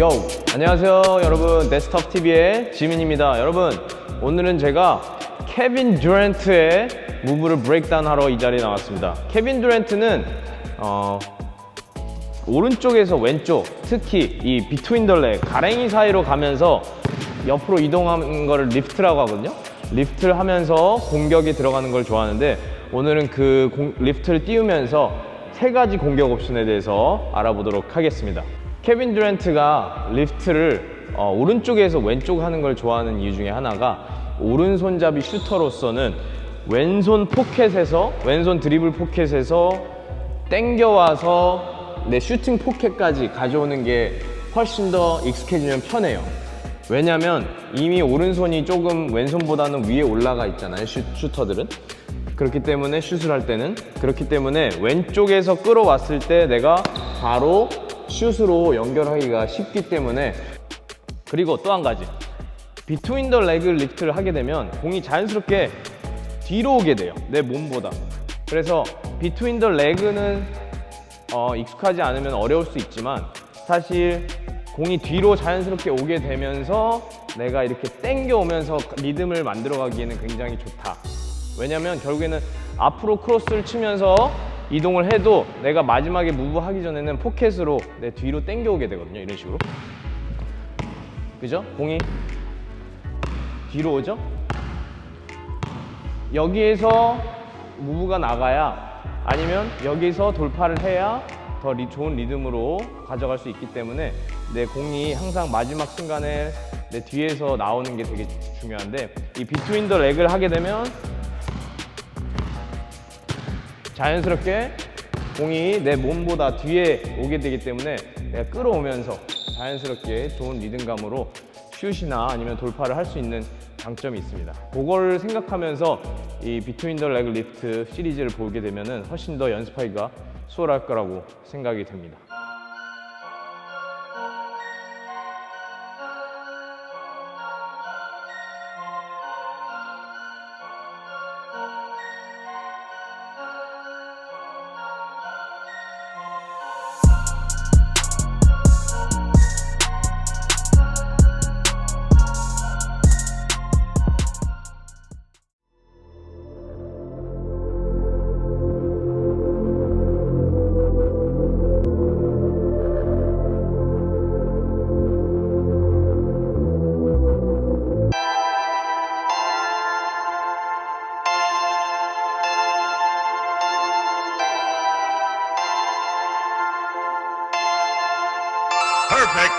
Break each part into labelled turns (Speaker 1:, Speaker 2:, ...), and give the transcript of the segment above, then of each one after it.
Speaker 1: 요! 안녕하세요 여러분, 댓츠터프tv의 지민입니다. 여러분, 오늘은 제가 케빈 듀란트의 무브를 브레이크다운 하러 이 자리에 나왔습니다. 케빈 듀란트는 오른쪽에서 왼쪽, 특히 이 비트윈 더 레그, 가랭이 사이로 가면서 옆으로 이동하는 거를 리프트라고 하거든요. 리프트를 하면서 공격에 들어가는 걸 좋아하는데, 오늘은 그 리프트를 띄우면서 세 가지 공격 옵션에 대해서 알아보도록 하겠습니다. 케빈 듀란트가 리프트를 오른쪽에서 왼쪽 하는 걸 좋아하는 이유 중에 하나가, 오른손잡이 슈터로서는 왼손 포켓에서, 왼손 드리블 포켓에서 땡겨와서 내 슈팅 포켓까지 가져오는 게 훨씬 더 익숙해지면 편해요. 왜냐면 이미 오른손이 조금 왼손보다는 위에 올라가 있잖아요, 슈터들은. 그렇기 때문에 슛을 할 때는, 그렇기 때문에 왼쪽에서 끌어왔을 때 내가 바로 슛으로 연결하기가 쉽기 때문에. 그리고 또 한 가지, 비트윈 더 레그 리프트를 하게 되면 공이 자연스럽게 뒤로 오게 돼요, 내 몸보다. 그래서 비트윈 더 레그는 익숙하지 않으면 어려울 수 있지만, 사실 공이 뒤로 자연스럽게 오게 되면서 내가 이렇게 땡겨 오면서 리듬을 만들어 가기에는 굉장히 좋다. 왜냐면 결국에는 앞으로 크로스를 치면서 이동을 해도 내가 마지막에 무브 하기 전에는 포켓으로 내 뒤로 땡겨 오게 되거든요, 이런 식으로. 그죠? 공이 뒤로 오죠? 여기에서 무브가 나가야, 아니면 여기서 돌파를 해야 더 좋은 리듬으로 가져갈 수 있기 때문에 내 공이 항상 마지막 순간에 내 뒤에서 나오는 게 되게 중요한데, 이 비트윈 더 레그를 하게 되면 자연스럽게 공이 내 몸보다 뒤에 오게 되기 때문에 내가 끌어오면서 자연스럽게 좋은 리듬감으로 슛이나 아니면 돌파를 할 수 있는 장점이 있습니다. 그걸 생각하면서 이 비트윈 더 레그 리프트 시리즈를 보게 되면 훨씬 더 연습하기가 수월할 거라고 생각이 됩니다.
Speaker 2: Perfect.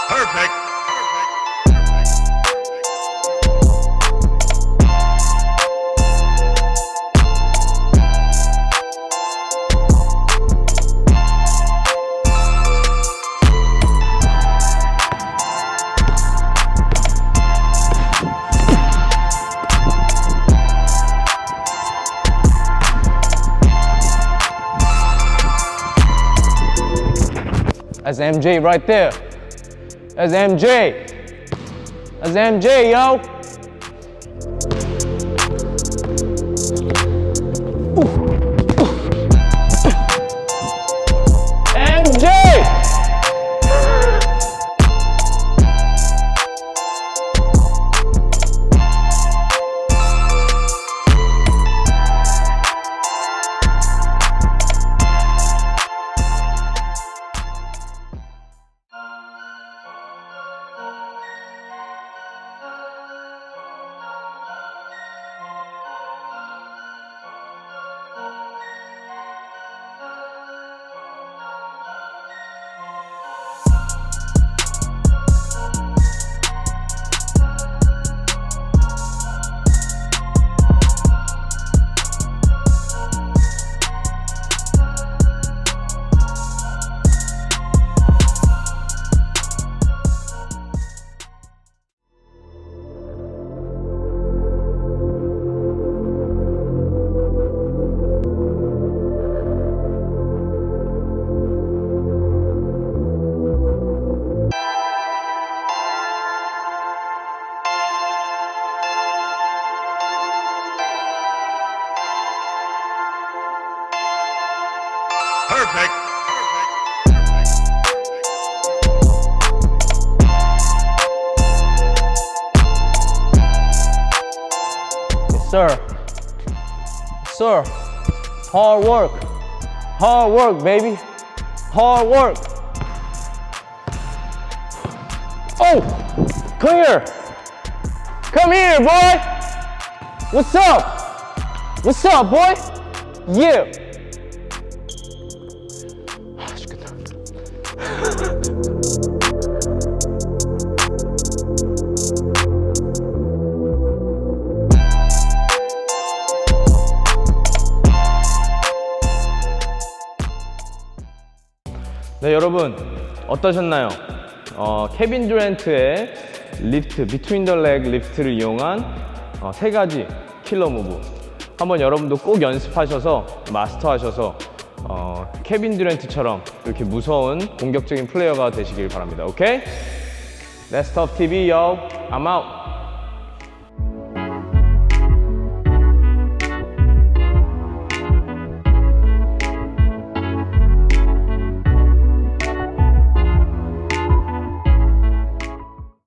Speaker 2: Perfect.
Speaker 1: That's MJ right there. That's MJ. That's MJ, yo. MJ.
Speaker 2: Perfect.
Speaker 1: Yes, sir. Sir. Hard work. Hard work, baby. Hard work. Oh! Come here. Come here, boy. What's up? What's up, boy? Yeah. 네, 여러분 어떠셨나요? 케빈 듀란트의 리프트, 비트윈 더 렉 리프트를 이용한 세 가지 킬러 무브 한번 여러분도 꼭 연습하셔서 마스터하셔서 케빈 듀란트처럼 이렇게 무서운 공격적인 플레이어가 되시길 바랍니다. 오케이? That's Tough TV, yo. I'm out.